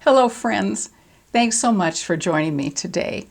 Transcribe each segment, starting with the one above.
Hello friends, thanks so much for joining me today.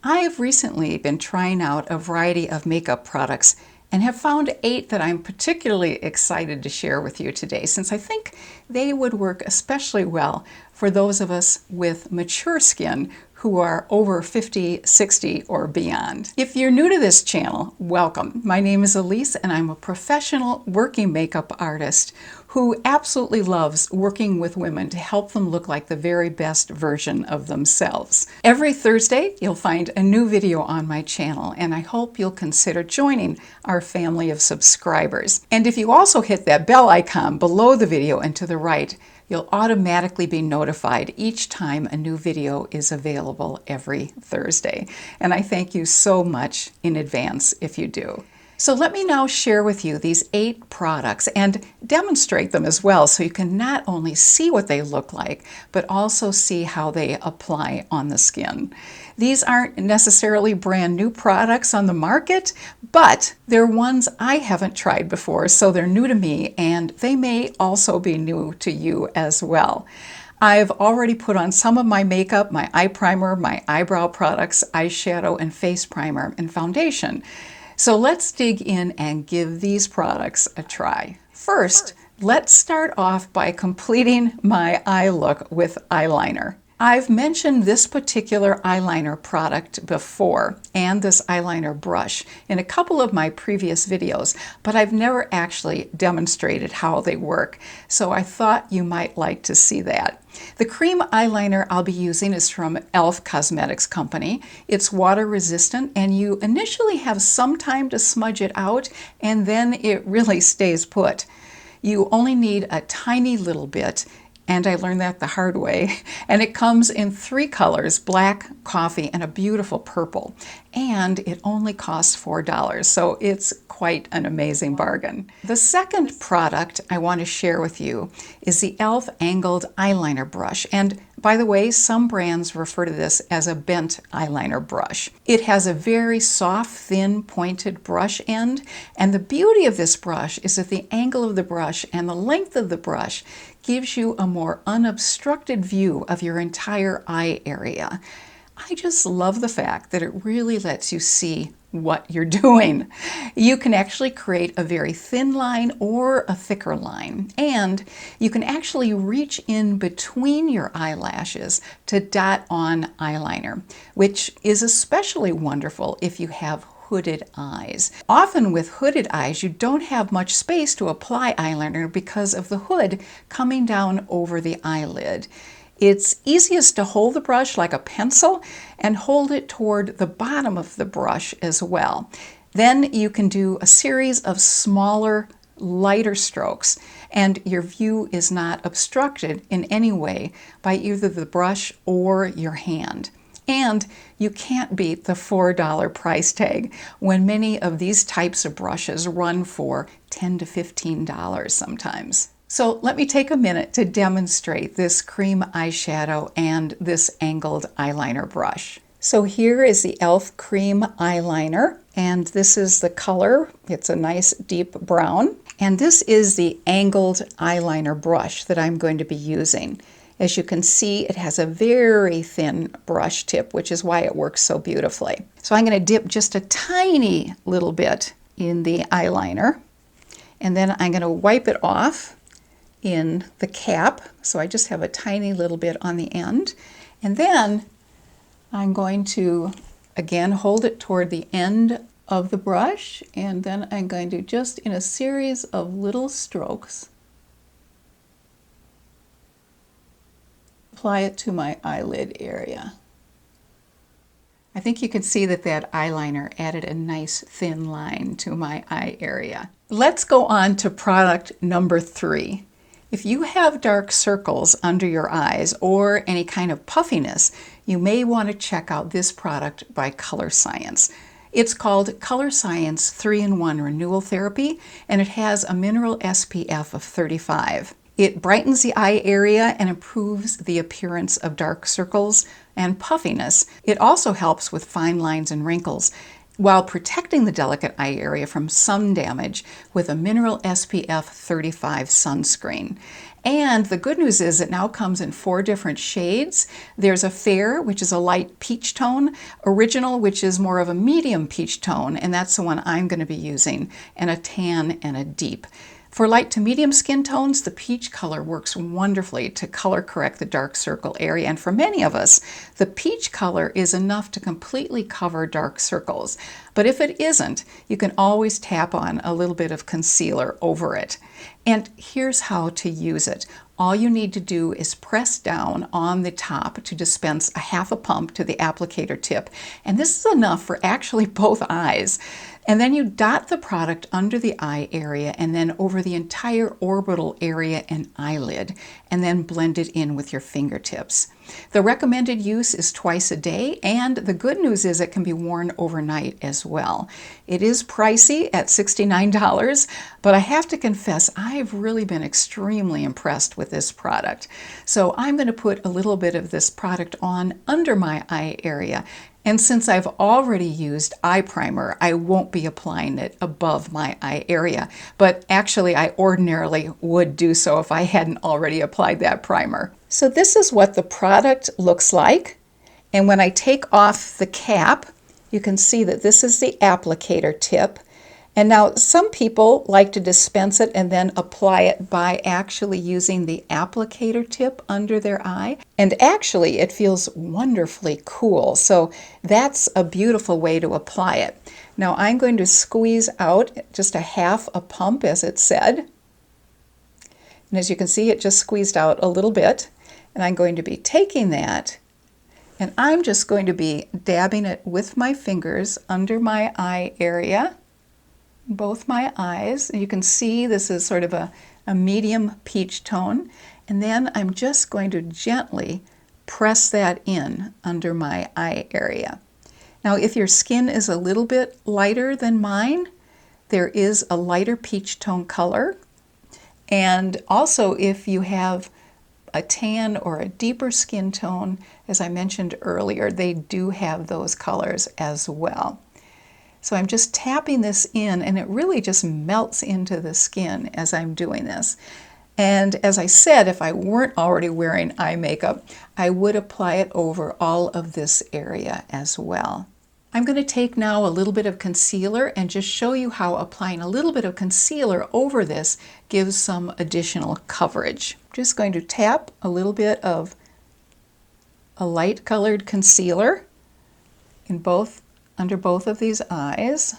I have recently been trying out a variety of makeup products and have found 8 that I'm particularly excited to share with you today, since I think they would work especially well for those of us with mature skin who are over 50, 60, or beyond. If you're new to this channel, welcome. My name is Elise and I'm a professional working makeup artist who absolutely loves working with women to help them look like the very best version of themselves. Every Thursday, you'll find a new video on my channel, and I hope you'll consider joining our family of subscribers. And if you also hit that bell icon below the video and to the right, you'll automatically be notified each time a new video is available every Thursday. And I thank you so much in advance if you do. So let me now share with you these 8 products and demonstrate them as well, so you can not only see what they look like, but also see how they apply on the skin. These aren't necessarily brand new products on the market, but they're ones I haven't tried before, so they're new to me, and they may also be new to you as well. I've already put on some of my makeup, my eye primer, my eyebrow products, eyeshadow and face primer, and foundation. So let's dig in and give these products a try. First, let's start off by completing my eye look with eyeliner. I've mentioned this particular eyeliner product before, and this eyeliner brush, in a couple of my previous videos, but I've never actually demonstrated how they work, so I thought you might like to see that. The cream eyeliner I'll be using is from e.l.f. Cosmetics Company. It's water resistant, and you initially have some time to smudge it out, and then it really stays put. You only need a tiny little bit, and I learned that the hard way. And it comes in 3 colors, black, coffee, and a beautiful purple. And it only costs $4, so it's quite an amazing bargain. The second product I want to share with you is the e.l.f. Angled Eyeliner Brush. And by the way, some brands refer to this as a bent eyeliner brush. It has a very soft, thin, pointed brush end, and the beauty of this brush is that the angle of the brush and the length of the brush gives you a more unobstructed view of your entire eye area. I just love the fact that it really lets you see what you're doing. You can actually create a very thin line or a thicker line, and you can actually reach in between your eyelashes to dot on eyeliner, which is especially wonderful if you have hooded eyes. Often with hooded eyes, you don't have much space to apply eyeliner because of the hood coming down over the eyelid. It's easiest to hold the brush like a pencil and hold it toward the bottom of the brush as well. Then you can do a series of smaller, lighter strokes, and your view is not obstructed in any way by either the brush or your hand. And you can't beat the $4 price tag when many of these types of brushes run for $10 to $15 sometimes. So let me take a minute to demonstrate this cream eyeshadow and this angled eyeliner brush. So here is the e.l.f. cream eyeliner, and this is the color. It's a nice deep brown. And this is the angled eyeliner brush that I'm going to be using. As you can see, it has a very thin brush tip, which is why it works so beautifully. So I'm going to dip just a tiny little bit in the eyeliner, and then I'm going to wipe it off in the cap. So I just have a tiny little bit on the end. And then I'm going to, again, hold it toward the end of the brush, and then I'm going to just, in a series of little strokes, apply it to my eyelid area. I think you can see that that eyeliner added a nice thin line to my eye area. Let's go on to product number 3. If you have dark circles under your eyes or any kind of puffiness, you may want to check out this product by Colorscience. It's called Colorscience 3-in-1 Renewal Therapy, and it has a mineral SPF of 35. It brightens the eye area and improves the appearance of dark circles and puffiness. It also helps with fine lines and wrinkles, while protecting the delicate eye area from sun damage with a mineral SPF 35 sunscreen. And the good news is it now comes in 4 different shades. There's a Fair, which is a light peach tone, Original, which is more of a medium peach tone, and that's the one I'm going to be using, and a Tan and a Deep. For light to medium skin tones, the peach color works wonderfully to color correct the dark circle area. And for many of us, the peach color is enough to completely cover dark circles. But if it isn't, you can always tap on a little bit of concealer over it. And here's how to use it. All you need to do is press down on the top to dispense a half a pump to the applicator tip. And this is enough for actually both eyes. And then you dot the product under the eye area and then over the entire orbital area and eyelid, and then blend it in with your fingertips. The recommended use is twice a day, and the good news is it can be worn overnight as well. It is pricey at $69, but I have to confess I've really been extremely impressed with this product. So I'm going to put a little bit of this product on under my eye area. And since I've already used eye primer, I won't be applying it above my eye area. But actually, I ordinarily would do so if I hadn't already applied that primer. So this is what the product looks like. And when I take off the cap, you can see that this is the applicator tip. And now some people like to dispense it and then apply it by actually using the applicator tip under their eye. And actually it feels wonderfully cool. So that's a beautiful way to apply it. Now I'm going to squeeze out just a half a pump, as it said. And as you can see, it just squeezed out a little bit. And I'm going to be taking that and I'm just going to be dabbing it with my fingers under my eye area. Both my eyes. You can see this is sort of a medium peach tone. And then I'm just going to gently press that in under my eye area. Now, if your skin is a little bit lighter than mine, there is a lighter peach tone color. And also if you have a tan or a deeper skin tone, as I mentioned earlier, they do have those colors as well. So I'm just tapping this in, and it really just melts into the skin as I'm doing this. And as I said, if I weren't already wearing eye makeup, I would apply it over all of this area as well. I'm going to take now a little bit of concealer and just show you how applying a little bit of concealer over this gives some additional coverage. I'm just going to tap a little bit of a light colored concealer in under both of these eyes,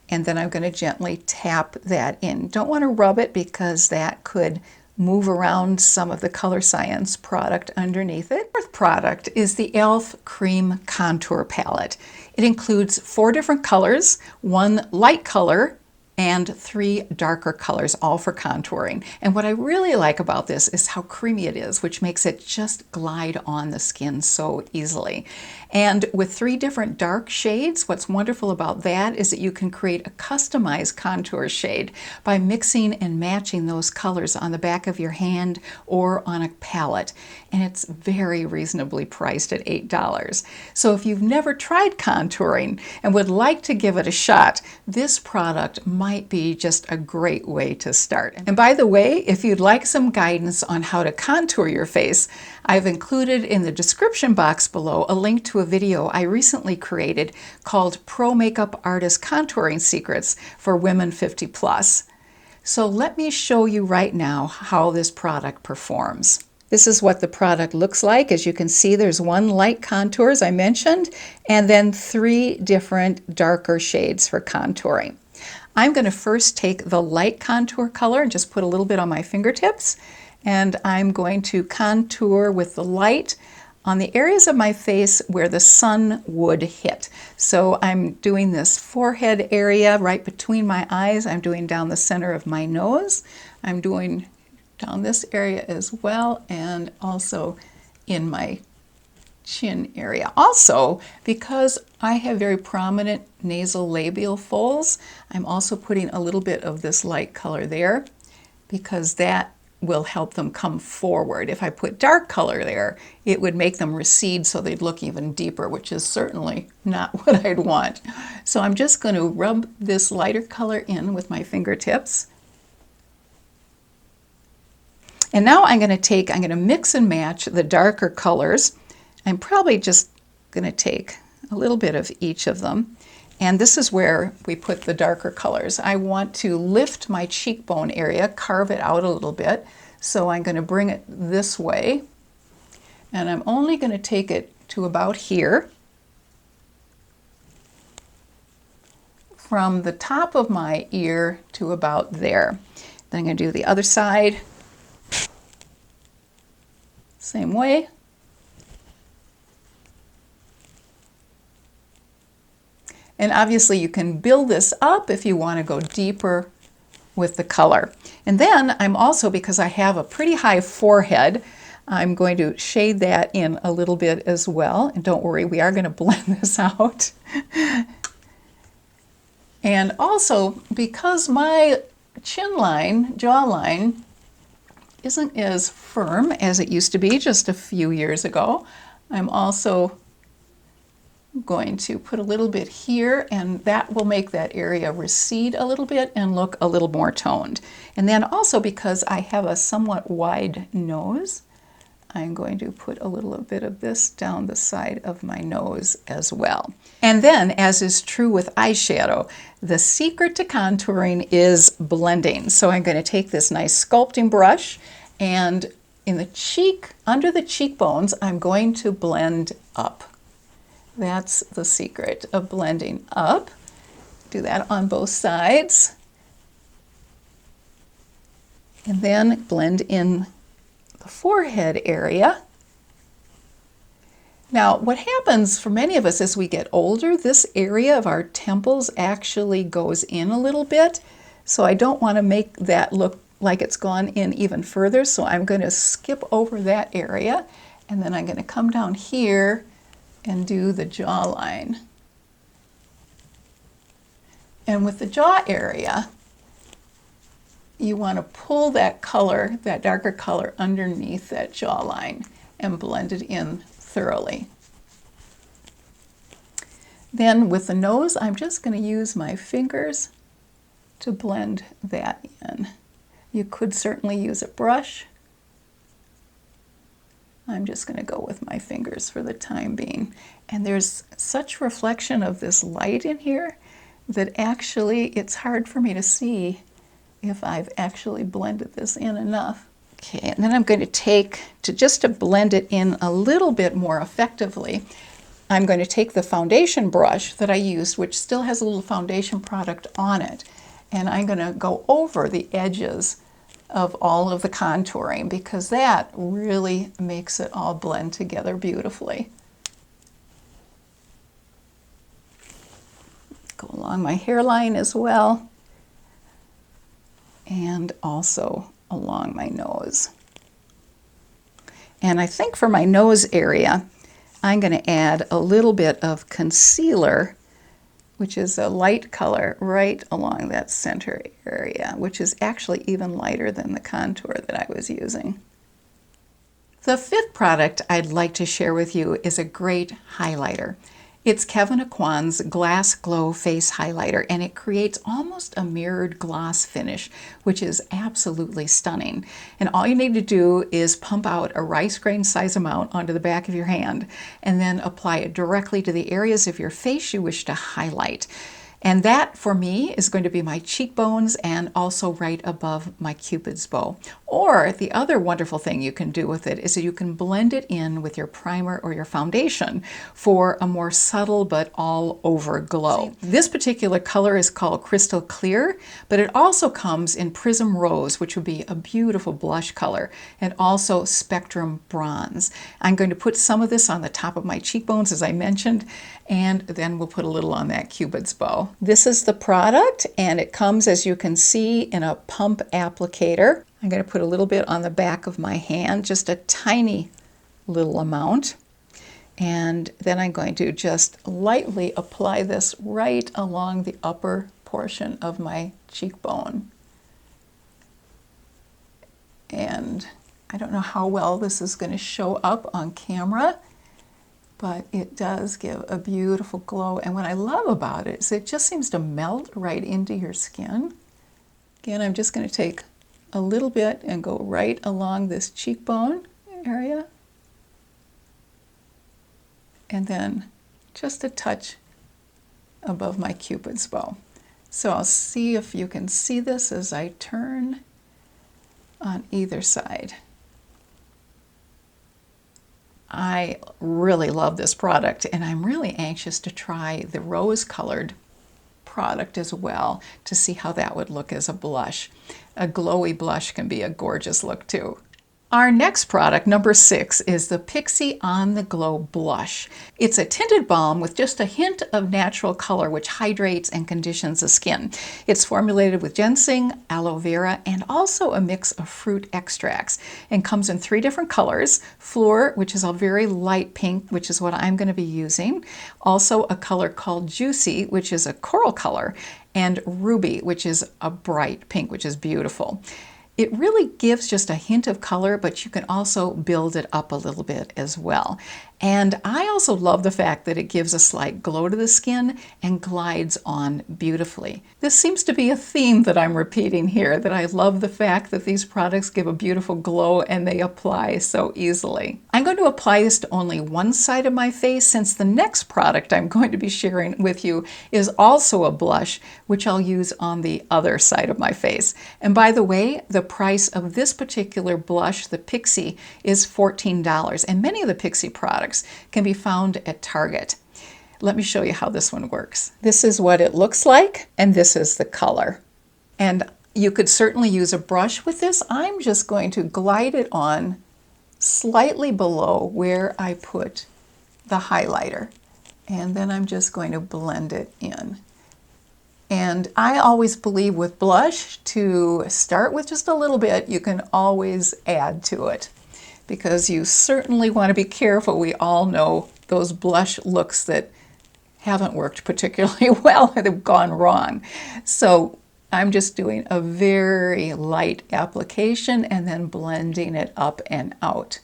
and then I'm going to gently tap that in. Don't want to rub it because that could move around some of the Colorscience product underneath it. The fourth product is the e.l.f. Cream Contour Palette. It includes 4 different colors, 1 light color, and 3 darker colors, all for contouring. And what I really like about this is how creamy it is, which makes it just glide on the skin so easily. And with 3 different dark shades, what's wonderful about that is that you can create a customized contour shade by mixing and matching those colors on the back of your hand or on a palette. And it's very reasonably priced at $8. So if you've never tried contouring and would like to give it a shot, this product might be just a great way to start. And by the way, if you'd like some guidance on how to contour your face, I've included in the description box below a link to a video I recently created called Pro Makeup Artist Contouring Secrets for Women 50 Plus. So let me show you right now how this product performs. This is what the product looks like. As you can see, there's 1 light contour, as I mentioned, and then 3 different darker shades for contouring. I'm going to first take the light contour color and just put a little bit on my fingertips, and I'm going to contour with the light on the areas of my face where the sun would hit. So I'm doing this forehead area right between my eyes. I'm doing down the center of my nose. I'm doing down this area as well, and also in my chin area. Also, because I have very prominent nasal labial folds, I'm also putting a little bit of this light color there because that will help them come forward. If I put dark color there, it would make them recede so they'd look even deeper, which is certainly not what I'd want. So I'm just going to rub this lighter color in with my fingertips. And now I'm going to mix and match the darker colors. I'm probably just going to take a little bit of each of them. And this is where we put the darker colors. I want to lift my cheekbone area, carve it out a little bit. So I'm going to bring it this way. And I'm only going to take it to about here. From the top of my ear to about there. Then I'm going to do the other side. Same way. And obviously you can build this up if you want to go deeper with the color. And then I'm also, because I have a pretty high forehead, I'm going to shade that in a little bit as well. And don't worry, we are going to blend this out. And also, because my chin line, jawline, isn't as firm as it used to be just a few years ago, I'm also going to put a little bit here, and that will make that area recede a little bit and look a little more toned. And then also, because I have a somewhat wide nose, I'm going to put a little bit of this down the side of my nose as well. And then, as is true with eyeshadow, the secret to contouring is blending. So I'm going to take this nice sculpting brush, and in the cheek, under the cheekbones, I'm going to blend up. That's the secret of blending up. Do that on both sides. And then blend in the forehead area. Now, what happens for many of us as we get older, this area of our temples actually goes in a little bit. So I don't want to make that look like it's gone in even further. So I'm going to skip over that area. And then I'm going to come down here and do the jawline. And with the jaw area, you want to pull that color, that darker color, underneath that jawline and blend it in thoroughly. Then with the nose, I'm just going to use my fingers to blend that in. You could certainly use a brush. I'm just going to go with my fingers for the time being. And there's such reflection of this light in here that actually it's hard for me to see if I've actually blended this in enough. Okay, and then I'm going to take, just to blend it in a little bit more effectively, I'm going to take the foundation brush that I used, which still has a little foundation product on it, and I'm going to go over the edges of all of the contouring, because that really makes it all blend together beautifully. Go along my hairline as well, and also along my nose. And I think for my nose area, I'm going to add a little bit of concealer, which is a light color right along that center area, which is actually even lighter than the contour that I was using. The fifth product I'd like to share with you is a great highlighter. It's Kevyn Aucoin's Glass Glow Face Highlighter, and it creates almost a mirrored gloss finish, which is absolutely stunning. And all you need to do is pump out a rice grain size amount onto the back of your hand, and then apply it directly to the areas of your face you wish to highlight. And that, for me, is going to be my cheekbones and also right above my Cupid's bow. Or the other wonderful thing you can do with it is that you can blend it in with your primer or your foundation for a more subtle but all-over glow. This particular color is called Crystal Clear, but it also comes in Prism Rose, which would be a beautiful blush color, and also Spectrum Bronze. I'm going to put some of this on the top of my cheekbones, as I mentioned, and then we'll put a little on that Cupid's bow. This is the product, and it comes, as you can see, in a pump applicator. I'm going to put a little bit on the back of my hand, just a tiny little amount. And then I'm going to just lightly apply this right along the upper portion of my cheekbone. And I don't know how well this is going to show up on camera, but it does give a beautiful glow. And what I love about it is it just seems to melt right into your skin. Again, I'm just going to take a little bit and go right along this cheekbone area. And then just a touch above my Cupid's bow. So I'll see if you can see this as I turn on either side. I really love this product, and I'm really anxious to try the rose-colored product as well to see how that would look as a blush. A glowy blush can be a gorgeous look too. Our next product, number 6, is the Pixi On The Glow Blush. It's a tinted balm with just a hint of natural color which hydrates and conditions the skin. It's formulated with ginseng, aloe vera, and also a mix of fruit extracts, and comes in 3 different colors. Fleur, which is a very light pink, which is what I'm going to be using. Also a color called Juicy, which is a coral color, and Ruby, which is a bright pink, which is beautiful. It really gives just a hint of color, but you can also build it up a little bit as well. And I also love the fact that it gives a slight glow to the skin and glides on beautifully. This seems to be a theme that I'm repeating here, that I love the fact that these products give a beautiful glow and they apply so easily. I'm going to apply this to only one side of my face, since the next product I'm going to be sharing with you is also a blush, which I'll use on the other side of my face. And by the way, the price of this particular blush, the Pixi, is $14, and many of the Pixi products can be found at Target. Let me show you how this one works. This is what it looks like, and this is the color. And you could certainly use a brush with this. I'm just going to glide it on slightly below where I put the highlighter, and then I'm just going to blend it in. And I always believe with blush to start with just a little bit. You can always add to it, because you certainly want to be careful. We all know those blush looks that haven't worked particularly well, they've gone wrong. So I'm just doing a very light application and then blending it up and out.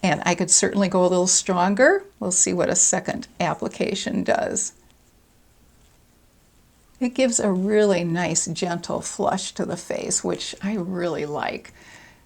And I could certainly go a little stronger. We'll see what a second application does. It gives a really nice gentle flush to the face, which I really like.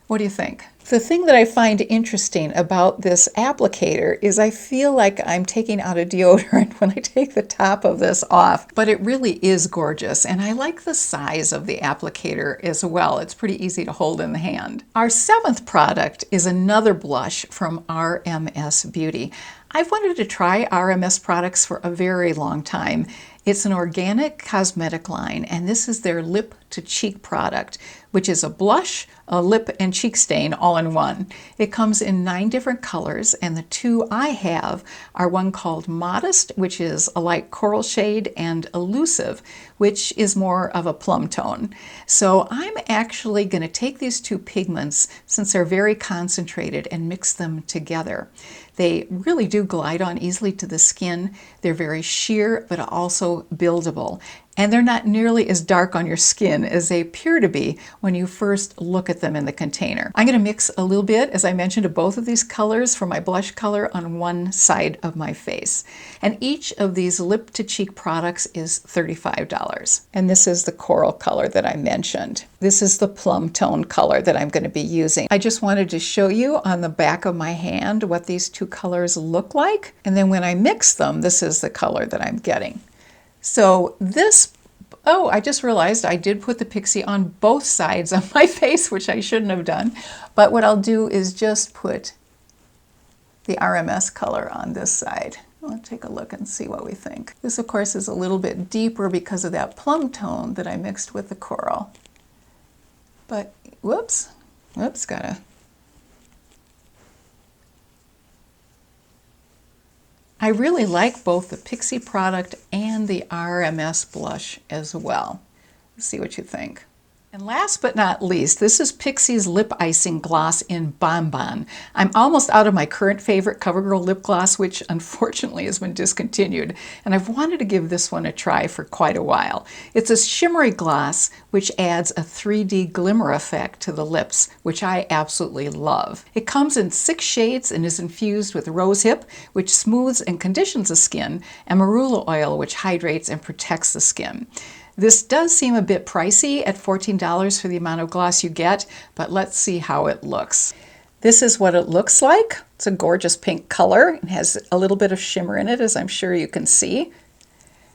What do you think? The thing that I find interesting about this applicator is I feel like I'm taking out a deodorant when I take the top of this off, but it really is gorgeous, and I like the size of the applicator as well. It's pretty easy to hold in the hand. Our 7th product is another blush from RMS Beauty. I've wanted to try RMS products for a very long time. It's an organic cosmetic line, and this is their lip to cheek product, which is a blush, a lip and cheek stain all in one. It comes in 9 different colors, and the 2 I have are one called Modest, which is a light coral shade, and Elusive, which is more of a plum tone. So I'm actually going to take these 2 pigments, since they're very concentrated, and mix them together. They really do glide on easily to the skin. They're very sheer, but also buildable. And they're not nearly as dark on your skin as they appear to be when you first look at them in the container. I'm going to mix a little bit, as I mentioned, of both of these colors for my blush color on one side of my face. And each of these lip to cheek products is $35. And this is the coral color that I mentioned. This is the plum tone color that I'm going to be using. I just wanted to show you on the back of my hand what these 2 colors look like. And then when I mix them, this is the color that I'm getting. So this, oh, I just realized I did put the Pixi on both sides of my face, which I shouldn't have done. But what I'll do is just put the RMS color on this side. Let's take a look and see what we think. This, of course, is a little bit deeper because of that plum tone that I mixed with the coral. But, whoops, gotta. I really like both the Pixi product and the RMS blush as well. Let's see what you think. And last but not least, this is Pixi's Lip Icing Gloss in Bonbon. I'm almost out of my current favorite CoverGirl lip gloss, which unfortunately has been discontinued, and I've wanted to give this one a try for quite a while. It's a shimmery gloss which adds a 3D glimmer effect to the lips, which I absolutely love. It comes in 6 shades and is infused with rosehip, which smooths and conditions the skin, and marula oil, which hydrates and protects the skin. This does seem a bit pricey at $14 for the amount of gloss you get, but let's see how it looks. This is what it looks like. It's a gorgeous pink color. It has a little bit of shimmer in it, as I'm sure you can see.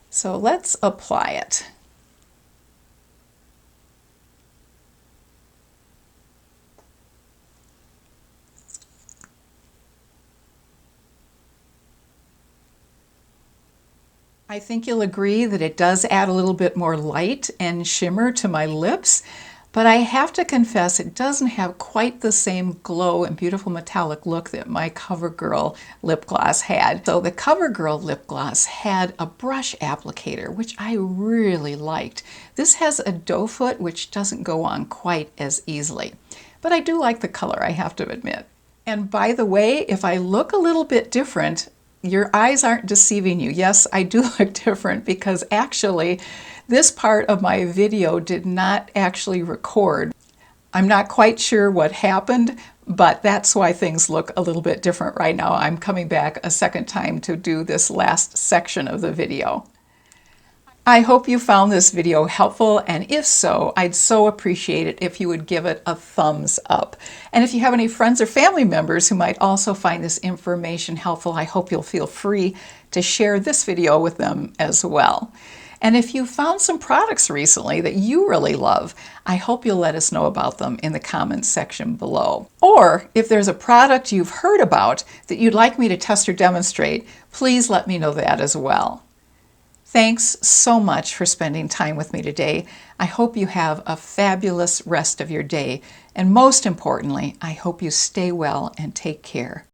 So let's apply it. I think you'll agree that it does add a little bit more light and shimmer to my lips, but I have to confess it doesn't have quite the same glow and beautiful metallic look that my CoverGirl lip gloss had. So the CoverGirl lip gloss had a brush applicator, which I really liked. This has a doe foot, which doesn't go on quite as easily. But I do like the color, I have to admit. And by the way, if I look a little bit different, your eyes aren't deceiving you. Yes, I do look different because actually this part of my video did not actually record. I'm not quite sure what happened, but that's why things look a little bit different right now. I'm coming back a second time to do this last section of the video. I hope you found this video helpful, and if so, I'd so appreciate it if you would give it a thumbs up. And if you have any friends or family members who might also find this information helpful, I hope you'll feel free to share this video with them as well. And if you found some products recently that you really love, I hope you'll let us know about them in the comments section below. Or if there's a product you've heard about that you'd like me to test or demonstrate, please let me know that as well. Thanks so much for spending time with me today. I hope you have a fabulous rest of your day. And most importantly, I hope you stay well and take care.